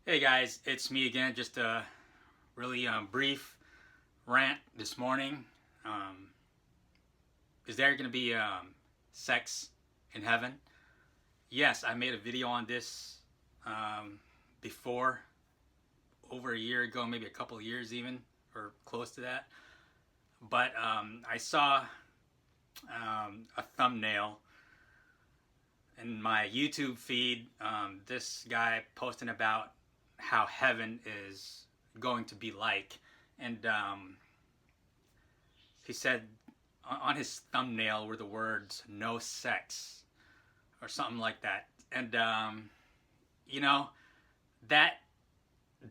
Hey guys, it's me again. Just a really brief rant this morning. Um, is there going to be sex in heaven? Yes, I made a video on this um, before, over a year ago, maybe a couple of years even, or close to that. But I saw a thumbnail in my YouTube feed. This guy posting about how heaven is going to be like, and he said on his thumbnail were the words "no sex" or something like that, and you know that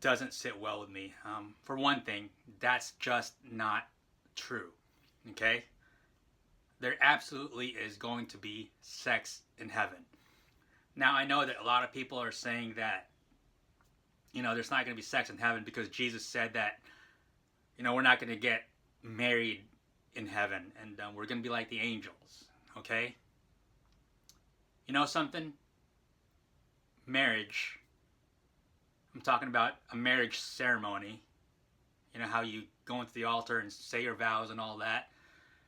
doesn't sit well with me. For one thing, that's just not true. Okay, there absolutely is going to be sex in heaven. Now I know that a lot of people are saying that there's not going to be sex in heaven because Jesus said that we're not going to get married in heaven, and we're going to be like the angels. Okay, you know something? Marriage. I'm talking about a marriage ceremony. You know how you go into the altar and say your vows and all that.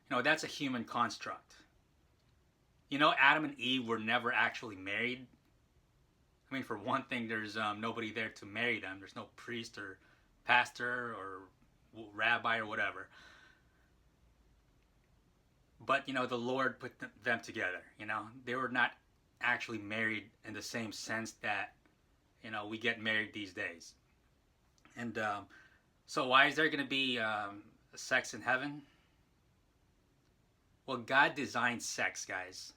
That's a human construct. Adam and Eve were never actually married. I mean, for one thing, there's nobody there to marry them. There's no priest or pastor or rabbi or whatever. But the Lord put them together. They were not actually married in the same sense that we get married these days. And so, why is there going to be sex in heaven? Well, God designed sex, guys.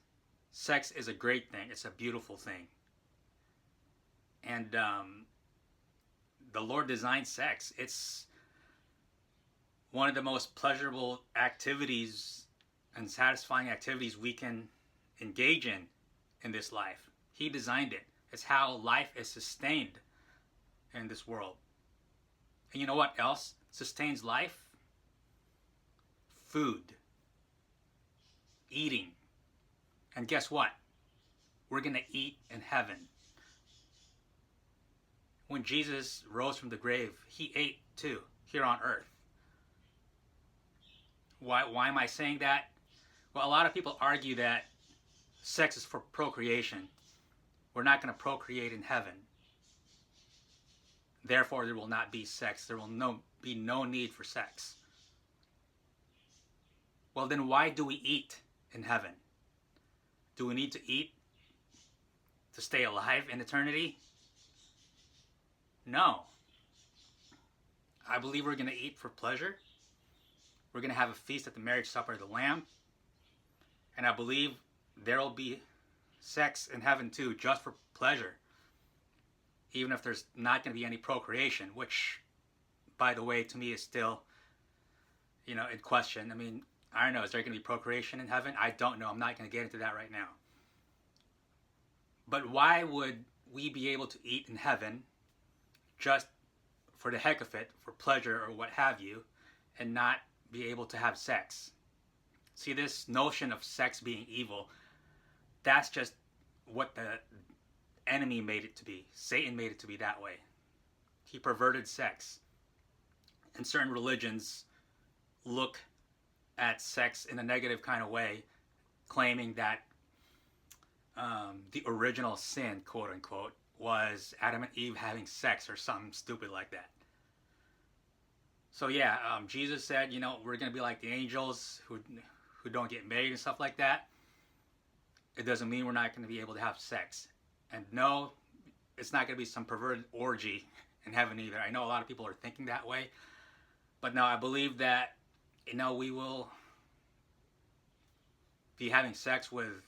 Sex is a great thing. It's a beautiful thing. And the Lord designed sex. It's one of the most pleasurable activities and satisfying activities we can engage in this life. He designed it. It's how life is sustained in this world. And you know what else sustains life? Food. Eating. And guess what? We're going to eat in heaven. When Jesus rose from the grave, he ate too, here on earth. Why am I saying that? Well, a lot of people argue that sex is for procreation. We're not going to procreate in heaven. Therefore, there will not be sex. There will be no need for sex. Well, then why do we eat in heaven? Do we need to eat to stay alive in eternity? No. I believe we're going to eat for pleasure. We're going to have a feast at the marriage supper of the Lamb. And I believe there will be sex in heaven too, just for pleasure. Even if there's not going to be any procreation, which, by the way, to me is still, in question. I mean, I don't know, is there going to be procreation in heaven? I don't know. I'm not going to get into that right now. But why would we be able to eat in heaven just for the heck of it, for pleasure or what have you, and not be able to have sex? See, this notion of sex being evil, that's just what the enemy made it to be. Satan made it to be that way. He perverted sex. And certain religions look at sex in a negative kind of way, claiming that the original sin, quote unquote, was Adam and Eve having sex or something stupid like that. So yeah, Jesus said, we're going to be like the angels who don't get married and stuff like that. It doesn't mean we're not going to be able to have sex. And no, it's not going to be some perverted orgy in heaven either. I know a lot of people are thinking that way. But no, I believe that, we will be having sex with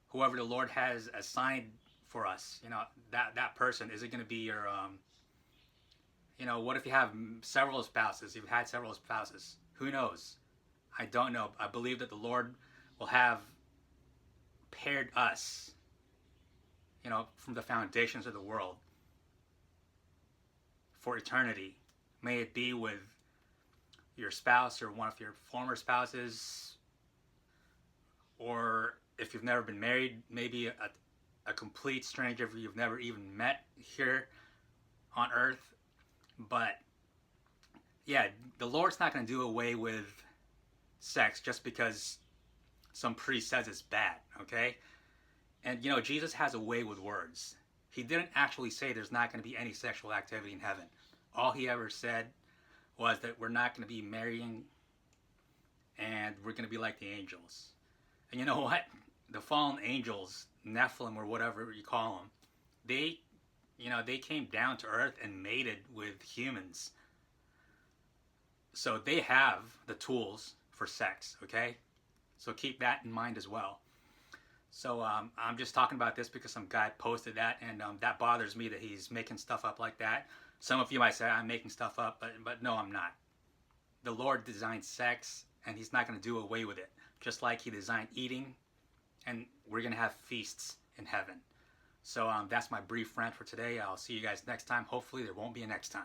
whoever the Lord has assigned for us. That person. Is it going to be your, what if you have several spouses? You've had several spouses. Who knows? I don't know. I believe that the Lord will have paired us, from the foundations of the world for eternity. May it be with your spouse or one of your former spouses, or if you've never been married, maybe a complete stranger you've never even met here on earth. But yeah, the Lord's not going to do away with sex just because some priest says it's bad, okay? And you know, Jesus has a way with words. He didn't actually say there's not going to be any sexual activity in heaven. All he ever said was that we're not going to be marrying and we're going to be like the angels. And you know what? The fallen angels, Nephilim or whatever you call them, they, you know, they came down to earth and mated with humans. So they have the tools for sex, okay? So keep that in mind as well. So I'm just talking about this because some guy posted that, and that bothers me that he's making stuff up like that. Some of you might say I'm making stuff up, but no, I'm not. The Lord designed sex, and he's not going to do away with it. Just like he designed eating, and we're going to have feasts in heaven. So that's my brief rant for today. I'll see you guys next time. Hopefully there won't be a next time.